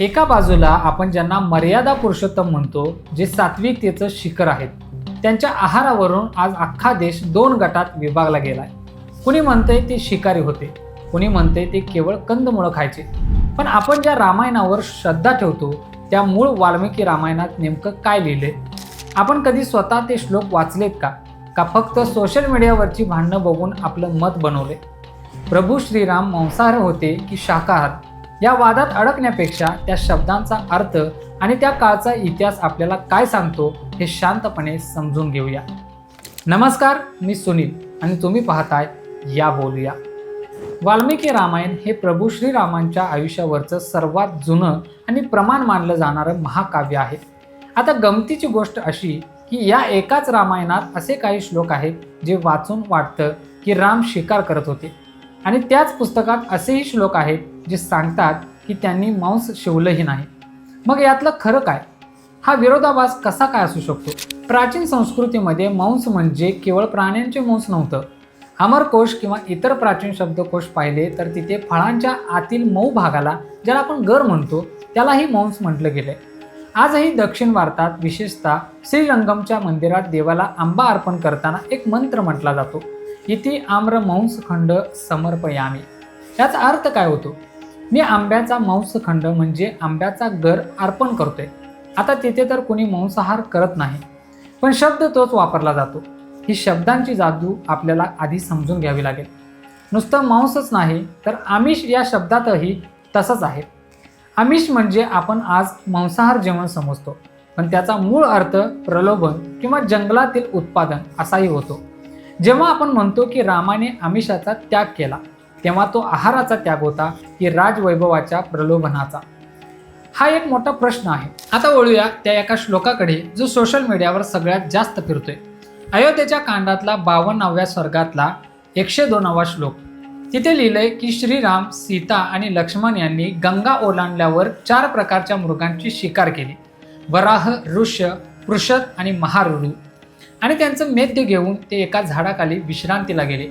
एका बाजूला आपण ज्यांना मर्यादा पुरुषोत्तम म्हणतो, जे सात्विकतेचं शिखर आहेत, त्यांच्या आहारावरून आज अख्खा देश दोन गटात विभागला गेलाय. कुणी म्हणतंय ते शिकारी होते, कुणी म्हणतंय ते केवळ कंदमुळं खायचे. पण आपण ज्या रामायणावर श्रद्धा ठेवतो त्या मूळ वाल्मिकी रामायणात नेमकं काय लिहिलंय? आपण कधी स्वतः ते श्लोक वाचलेत का फक्त सोशल मीडियावरची भांडणं बघून आपलं मत बनवले? प्रभू श्रीराम मांसाहार होते की शाकाहार, या वादात अडकण्यापेक्षा त्या शब्दांचा अर्थ आणि त्या काळचा इतिहास आपल्याला काय सांगतो हे शांतपणे समजून घेऊया. नमस्कार, मी सुनील आणि तुम्ही पाहताय या बोलूया. वाल्मिकी रामायण हे प्रभू श्रीरामांच्या आयुष्यावरचं सर्वात जुनं आणि प्रमाण मानलं जाणारं महाकाव्य आहे. आता गमतीची गोष्ट अशी की या एकाच रामायणात असे काही श्लोक आहेत जे वाचून वाटतं की राम शिकार करत होते, आणि त्याच पुस्तकात असेही श्लोक आहेत जे सांगतात की त्यांनी मांस शिवलंही नाही. मग यातलं खरं काय? हा विरोधाभास कसा काय असू शकतो? प्राचीन संस्कृतीमध्ये मांस म्हणजे केवळ प्राण्यांचे मांस नव्हतं. अमरकोश किंवा इतर प्राचीन शब्दकोश पाहिले तर तिथे फळांच्या आतील मऊ भागाला, ज्याला आपण गर म्हणतो, त्यालाही मांस म्हटलं गेलंय. आजही दक्षिण भारतात विशेषतः श्रीरंगमच्या मंदिरात देवाला आंबा अर्पण करताना एक मंत्र म्हटला जातो, इति आम्र मांसखंड समर्पयामी. याचा अर्थ काय होतो? मी आंब्याचा मांसखंड म्हणजे आंब्याचा गर अर्पण करतोय. आता तिथे तर कोणी मांसाहार करत नाही, पण शब्द तोच वापरला जातो. ही शब्दांची जादू आपल्याला आधी समजून घ्यावी लागेल. नुसतं मांसच नाही तर आमिष या शब्दातही तसंच आहे. आमिष म्हणजे आपण आज मांसाहार जेवण समजतो, पण त्याचा मूळ अर्थ प्रलोभन किंवा जंगलातील उत्पादन असाही होतो. जेव्हा आपण म्हणतो की रामाने आमिषाचा त्याग केला, तेव्हा तो आहाराचा त्याग होता की राजवैभवाच्या प्रलोभनाचा? हा एक मोठा प्रश्न आहे. आता वळूया त्या एका श्लोकाकडे जो सोशल मीडियावर सगळ्यात जास्त फिरतोय. अयोध्येच्या कांडातला 52व्या सर्गातला 102वा श्लोक. तिथे लिहिलंय की श्रीराम, सीता आणि लक्ष्मण यांनी गंगा ओलांडल्यावर 4 प्रकारच्या मृगांची शिकार केली: वराह, ऋष्य, पृषद आणि महारुरू. आणि त्यांचं मेद्य घेऊन ते एका झाडाखाली विश्रांतीला गेले.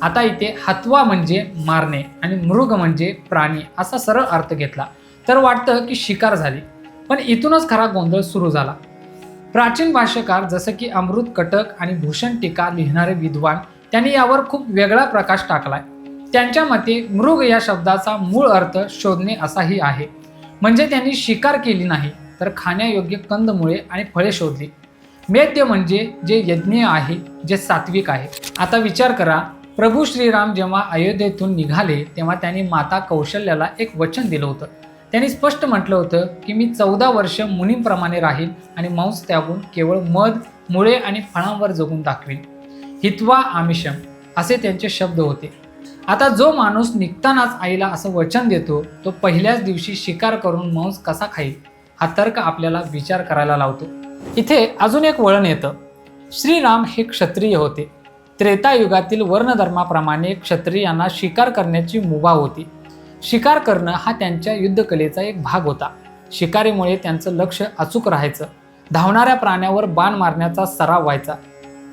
आता इथे हत्वा म्हणजे मारणे आणि मृग म्हणजे प्राणी असा सरळ अर्थ घेतला तर वाटतं की शिकार झाली, पण इथूनच खरा गोंधळ सुरू झाला. प्राचीन भाष्यकार जसं की अमृत कटक आणि भूषण टीका लिहिणारे विद्वान त्यांनी यावर खूप वेगळा प्रकाश टाकलाय. त्यांच्या मते मृग या शब्दाचा मूळ अर्थ शोधणे असाही आहे, म्हणजे त्यांनी शिकार केली नाही तर खाण्यायोग्य कंदमुळे आणि फळे शोधली. मेद्य म्हणजे जे यज्ञ आहे, जे सात्विक आहे. आता विचार करा, प्रभू श्रीराम जेव्हा अयोध्येतून निघाले तेव्हा त्यांनी माता कौशल्याला एक वचन दिलं होतं. त्यांनी स्पष्ट म्हटलं होतं की मी 14 वर्ष मुनींप्रमाणे राहील आणि मांस त्यागून केवळ मध, मुळे आणि फळांवर जगून दाखवेल. हित्वा आमिषम असे त्यांचे शब्द होते. आता जो माणूस निघतानाच आईला असं वचन देतो तो पहिल्याच दिवशी शिकार करून मांस कसा खाईल? हा तर्क आपल्याला विचार करायला लावतो. इथे अजून एक वळण येतं. श्रीराम हे क्षत्रिय होते. त्रेतायुगातील वर्णधर्माप्रमाणे क्षत्रियांना शिकार करण्याची मुभा होती. शिकार करणं हा त्यांच्या युद्धकलेचा एक भाग होता. शिकारीमुळे त्यांचं लक्ष अचूक राहायचं. धावणाऱ्या प्राण्यावर बाण मारण्याचा सराव व्हायचा.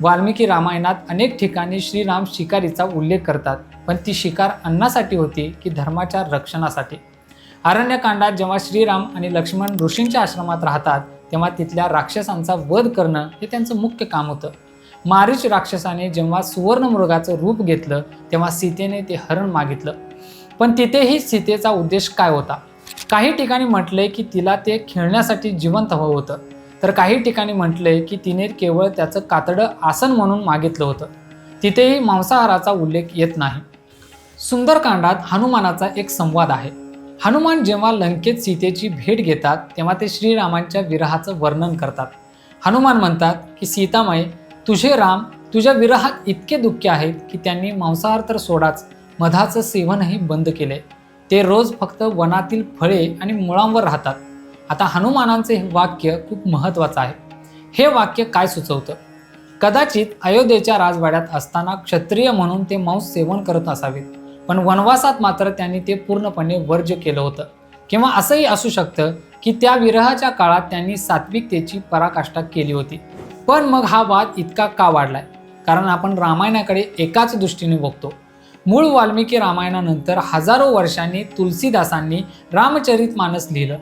वाल्मिकी रामायणात अनेक ठिकाणी श्रीराम शिकारीचा उल्लेख करतात, पण ती शिकार अन्नासाठी होती की धर्माच्या रक्षणासाठी? अरण्यकांडात जेव्हा श्रीराम आणि लक्ष्मण ऋषींच्या आश्रमात राहतात तेव्हा तिथल्या राक्षसांचा वध करणं हे त्यांचं मुख्य काम होतं. मारीच राक्षसाने जेव्हा सुवर्ण मृगाचं रूप घेतलं तेव्हा सीतेने ते हरण मागितलं, पण तिथेही सीतेचा उद्देश काय होता? काही ठिकाणी म्हटलंय की तिला ते खेळण्यासाठी जिवंत हवं होतं, तर काही ठिकाणी म्हटलंय की तिने केवळ त्याचं कातडं आसन म्हणून मागितलं होतं. तिथेही मांसाहाराचा उल्लेख येत नाही. सुंदरकांडात हनुमानाचा एक संवाद आहे. हनुमान जेव्हा लंकेत सीतेची भेट घेतात तेव्हा ते श्रीरामांच्या विरहाचं वर्णन करतात. हनुमान म्हणतात की सीतामाई, तुझे राम तुझ्या विरहात इतके दुःखी आहेत की त्यांनी मांसाहार तर सोडाच, मधाचं सेवनही बंद केले. ते रोज फक्त वनातील फळे आणि मुळांवर राहतात. आता हनुमानांचे हे वाक्य खूप महत्त्वाचं आहे. हे वाक्य काय सुचवतं? कदाचित अयोध्येच्या राजवाड्यात असताना क्षत्रिय म्हणून ते मांस सेवन करत असावेत, पण वनवासात मात्र त्यांनी ते पूर्णपणे वर्ज्य केलं होतं. किंवा असंही असू शकतं की त्या विरहाच्या काळात त्यांनी सात्विकतेची पराकाष्ठा केली होती. पण मग हा वाद इतका का वाढलाय? कारण आपण रामायणाकडे एकाच दृष्टीने बघतो. मूळ वाल्मिकी रामायणानंतर हजारो वर्षांनी तुलसीदासांनी रामचरितमानस लिहिलं.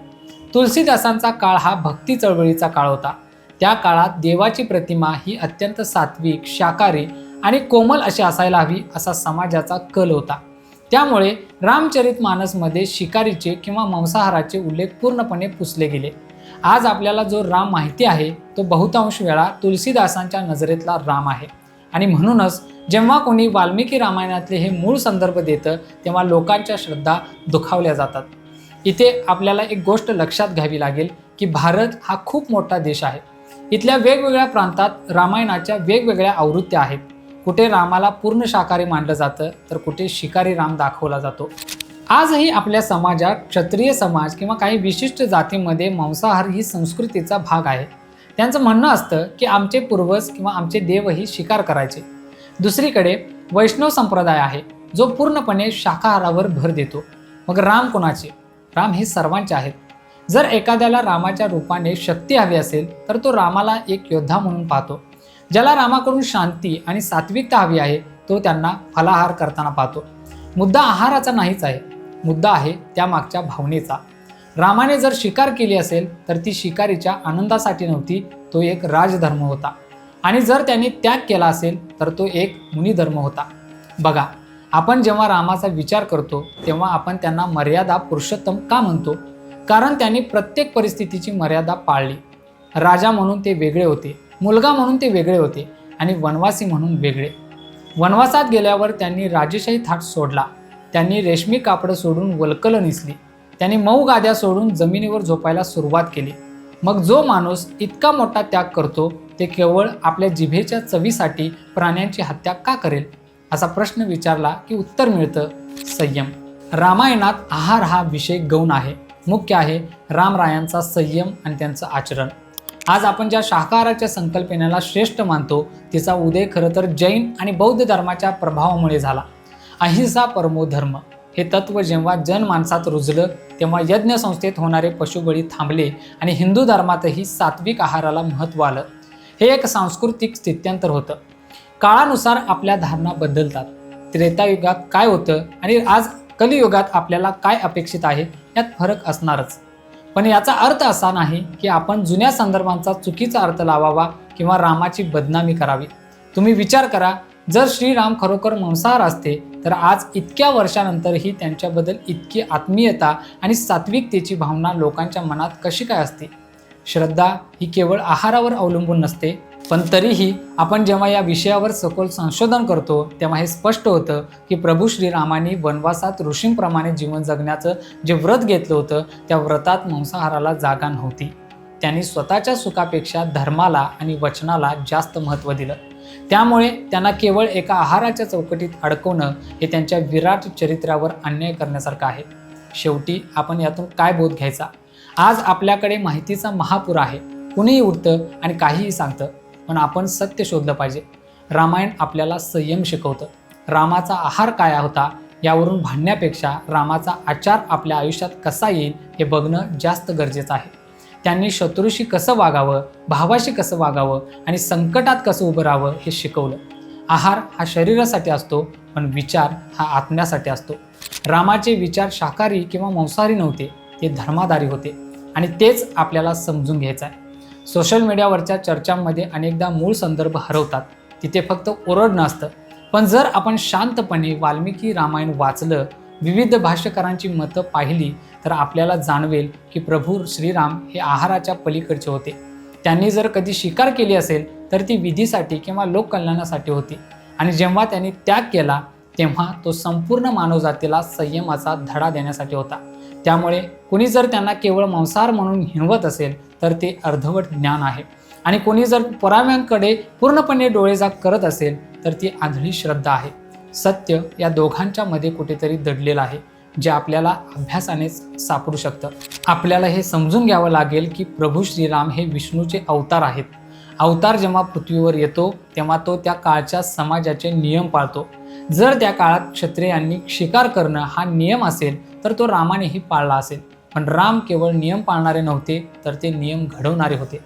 तुलसीदासांचा काळ हा भक्ती चळवळीचा काळ होता. त्या काळात देवाची प्रतिमा ही अत्यंत सात्विक, शाकाहारी आणि कोमल अशी असायला हवी असा समाजाचा कल होता. त्यामुळे रामचरितमानसमध्ये शिकारीचे किंवा मांसाहाराचे उल्लेख पूर्णपणे पुसले गेले. आज आपल्याला जो राम माहिती आहे तो बहुतांश वेळा तुलसीदासांच्या नजरेतला राम आहे. आणि म्हणूनच जेव्हा कोणी वाल्मिकी रामायणातले हे मूळ संदर्भ देतं तेव्हा लोकांच्या श्रद्धा दुखावल्या जातात. इथे आपल्याला एक गोष्ट लक्षात घ्यावी लागेल की भारत हा खूप मोठा देश आहे. इथल्या वेगवेगळ्या प्रांतात रामायणाच्या वेगवेगळ्या आवृत्त्या आहेत. कुठे रामाला पूर्ण शाकाहारी मानलं जातं तर कुठे शिकारी राम दाखवला जातो. आजही आपल्या समाजात क्षत्रिय समाज किंवा काही विशिष्ट जातीमध्ये मांसाहार ही संस्कृतीचा भाग आहे. त्यांचं म्हणणं असतं की आमचे पूर्वज किंवा आमचे देवही शिकार करायचे. दुसरीकडे वैष्णव संप्रदाय आहे जो पूर्णपणे शाकाहारावर भर देतो. मग राम कोणाचे? राम हे सर्वांचे आहेत. जर एखाद्याला रामाच्या रूपाने शक्ती हवी असेल तर तो रामाला एक योद्धा म्हणून पाहतो. ज्याला रामाकडून शांती आणि सात्विकता हवी आहे तो त्यांना फलाहार करताना पाहतो. मुद्दा आहाराचा नाहीच आहे, मुद्दा आहे त्यामागच्या भावनेचा. रामाने जर शिकार केली असेल तर ती शिकारीच्या आनंदासाठी नव्हती, तो एक राजधर्म होता. आणि जर त्यांनी त्याग केला असेल तर तो एक मुनिधर्म होता. बघा, आपण जेव्हा रामाचा विचार करतो तेव्हा आपण त्यांना मर्यादा पुरुषोत्तम का म्हणतो? कारण त्यांनी प्रत्येक परिस्थितीची मर्यादा पाळली. राजा म्हणून ते वेगळे होते, मुलगा म्हणून ते वेगळे होते आणि वनवासी म्हणून वेगळे. वनवासात गेल्यावर त्यांनी राजेशाही थाट सोडला. त्यांनी रेशमी कापडं सोडून वल्कलं नेसली. त्यांनी मऊ गाद्या सोडून जमिनीवर झोपायला सुरुवात केली. मग जो माणूस इतका मोठा त्याग करतो ते केवळ आपल्या जिभेच्या चवीसाठी प्राण्यांची हत्या का करेल? असा प्रश्न विचारला की उत्तर मिळतं संयम. रामायणात आहार हा विषय गौण आहे. मुख्य आहे रामरायांचा संयम आणि त्यांचं आचरण. आज आपण ज्या शाकाहाराच्या संकल्पनेला श्रेष्ठ मानतो तिचा उदय खरं तर जैन आणि बौद्ध धर्माच्या प्रभावामुळे झाला. अहिंसा परमो धर्म हे तत्त्व जेव्हा जनमानसात रुजलं तेव्हा यज्ञ संस्थेत होणारे पशुबळी थांबले आणि हिंदू धर्मातही सात्विक आहाराला महत्त्व आलं. हे एक सांस्कृतिक स्थित्यंतर होतं. काळानुसार आपल्या धारणा बदलतात. त्रेतायुगात काय होतं आणि आज कलियुगात आपल्याला काय अपेक्षित आहे यात फरक असणारच. पण याचा अर्थ असा नाही की आपण जुन्या संदर्भांचा चुकीचा अर्थ लावावा किंवा रामाची बदनामी करावी. तुम्ही विचार करा, जर श्रीराम खरोखर मांसाहार असते तर आज इतक्या वर्षानंतरही त्यांच्याबद्दल इतकी आत्मीयता आणि सात्विकतेची भावना लोकांच्या मनात कशी काय असते? श्रद्धा ही केवळ आहारावर अवलंबून नसते. पण तरीही आपण जेव्हा या विषयावर सखोल संशोधन करतो तेव्हा हे स्पष्ट होतं की प्रभू श्रीरामांनी वनवासात ऋषींप्रमाणे जीवन जगण्याचं जे व्रत घेतलं होतं त्या व्रतात मांसाहाराला जागा नव्हती. त्यांनी स्वतःच्या सुखापेक्षा धर्माला आणि वचनाला जास्त महत्त्व दिलं. त्यामुळे त्यांना केवळ एका आहाराच्या चौकटीत अडकवणं हे त्यांच्या विराट चरित्रावर अन्याय करण्यासारखं आहे. शेवटी आपण यातून काय बोध घ्यायचा? आज आपल्याकडे माहितीचा महापूर आहे. कुणीही उठतं आणि काहीही सांगतं, पण आपण सत्य शोधलं पाहिजे. रामायण आपल्याला संयम शिकवतं. रामाचा आहार काय होता यावरून भांडण्यापेक्षा रामाचा आचार आपल्या आयुष्यात कसा येईल हे बघणं जास्त गरजेचं आहे. त्यांनी शत्रूशी कसं वागावं, भावाशी कसं वागावं आणि संकटात कसं उभं राहावं हे शिकवलं. आहार हा शरीरासाठी असतो पण विचार हा आत्म्यासाठी असतो. रामाचे विचार शाकाहारी किंवा मांसाहारी नव्हते, ते धर्माधारी होते आणि तेच आपल्याला समजून घ्यायचं आहे. सोशल मीडियावरच्या चर्चांमध्ये अनेकदा मूळ संदर्भ हरवतात. तिथे फक्त ओरडणं असतं. पण जर आपण शांतपणे वाल्मिकी रामायण वाचलं, विविध भाष्यकारांची मतं पाहिली तर आपल्याला जाणवेल की प्रभू श्रीराम हे आहाराच्या पलीकडचे होते. त्यांनी जर कधी शिकार केली असेल तर ती विधीसाठी किंवा लोककल्याणासाठी होती. आणि जेव्हा त्यांनी त्याग केला तेव्हा तो संपूर्ण मानवजातीला संयमाचा धडा देण्यासाठी होता. त्यामुळे कुणी जर त्यांना केवळ मांसाहार म्हणून हिणवत असेल तर ते अर्धवट ज्ञान आहे. आणि कोणी जर पुराव्यांकडे पूर्णपणे डोळेझाक करत असेल तर ती आंधळी श्रद्धा आहे. सत्य या दोघांच्या मध्ये कुठेतरी दडलेलं आहे जे आपल्याला अभ्यासानेच सापडू शकतं. आपल्याला हे समजून घ्यावं लागेल की प्रभू श्रीराम हे विष्णूचे अवतार आहेत. अवतार जेव्हा पृथ्वीवर येतो तेव्हा तो त्या काळच्या समाजाचे नियम पाळतो. जर त्या काळात क्षत्रियांनी शिकार करणं हा नियम असेल तर तो रामानेही पाळला असेल. पण राम केवळ नियम पाळणारे नव्हते तर ते नियम घडवणारे होते.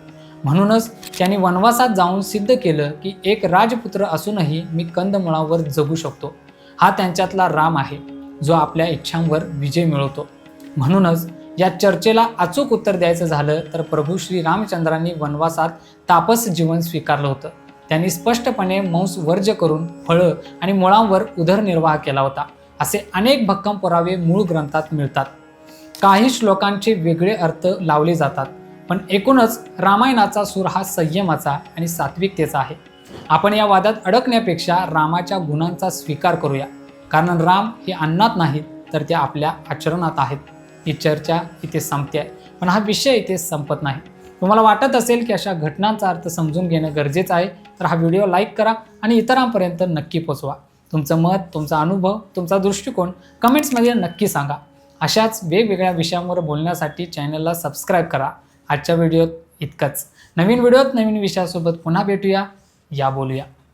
म्हणूनच त्यांनी वनवासात जाऊन सिद्ध केलं की एक राजपुत्र असूनही मी कंदमुळावर जगू शकतो. हा त्यांच्यातला राम आहे जो आपल्या इच्छांवर विजय मिळवतो. म्हणूनच या चर्चेला अचूक उत्तर द्यायचं झालं तर प्रभू श्री रामचंद्रांनी वनवासात तापस जीवन स्वीकारलं होतं. त्यांनी स्पष्टपणे मांस वर्ज्य करून फळं आणि मुळांवर उदरनिर्वाह केला होता. असे अनेक भक्कम पुरावे मूळ ग्रंथात मिळतात. काही श्लोकांचे वेगळे अर्थ लावले जातात, पण एकूणच रामायणाचा सूर हा संयमाचा आणि सात्विकतेचा आहे. आपण या वादात अडकण्यापेक्षा रामाच्या गुणांचा स्वीकार करूया, कारण राम हे अन्नात नाहीत तर ते आपल्या आचरणात आहेत. ही चर्चा इथे संपते आहे, पण हा विषय इथे संपत नाही. तुम्हाला वाटत असेल की अशा घटनांचा अर्थ समजून घेणं गरजेचं आहे, तर हा व्हिडिओ लाईक करा आणि इतरांपर्यंत नक्की पोचवा. तुमचं मत, तुमचा अनुभव, तुमचा दृष्टिकोन कमेंट्समध्ये नक्की सांगा. अशाच वेगवेगळ्या विषयांवर बोलण्यासाठी चॅनलला सबस्क्राईब करा. आजच्या व्हिडिओत इतकंच. नवीन व्हिडिओत नवीन विषयासोबत पुन्हा भेटूया. या बोलूया.